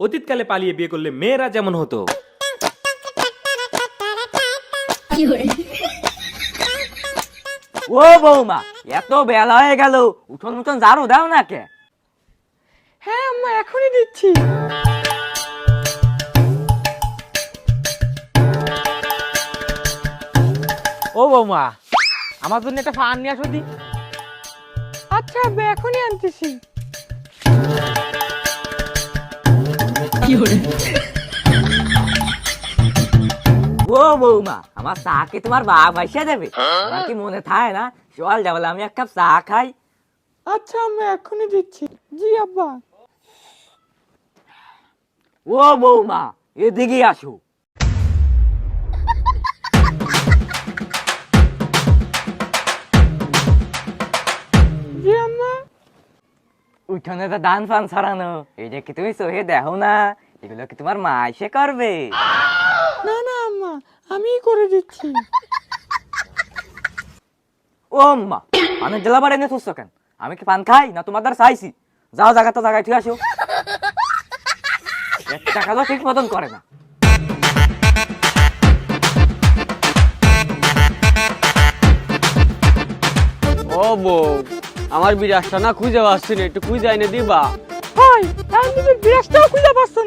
অতীতকালে পালিয়ে বিয়ে করলে মেয়েরা যেমন হতো। ও বৌমা, এত বেলা হয়ে গেল, উঠোন উঠোন ঝাড়ু দাও না কে? হ্যাঁ আম্মা, এখনই দিচ্ছি। ও বৌমা, আমার জন্য একটা ফান নিয়ে আসো দি। আচ্ছা আব্বা, এখনই আনতেছি। ও বৌমা, আমার চা কি তোমার বাপ ভাইসা দেবে? আমার কি মনে থাকে না সকাল যাবলে আমি এক কাপ চা খাই? আচ্ছা আম্মা, এখনই দিচ্ছি। জি আব্বা। ও বৌমা, এদিকে আসো। জি আম্মা। উঠোনে তো ধান ফান ছড়ানো, এই যে কি তুমি চোখে দেখো না? এগুলো কি তোমার মা এসে করবে? না না আম্মা, আমিই করে দিচ্ছি। ও আম্মা, পানের জেলা বাড়ি এনে থুসছো কেন? আমি কি পান খাই না তোমাদের চাইছি? যাও জায়গাটা জায়গায় ঠিক আসো। এক টাকা তো ঠিক মতন করে না। ও বউ, আমার বিরাটটা না খুঁজে পাচ্ছি না, একটু খুঁজে এনে দিবা। ভাই, তার নিজের বিরাজটাও খুঁজে পাচ্ছ না,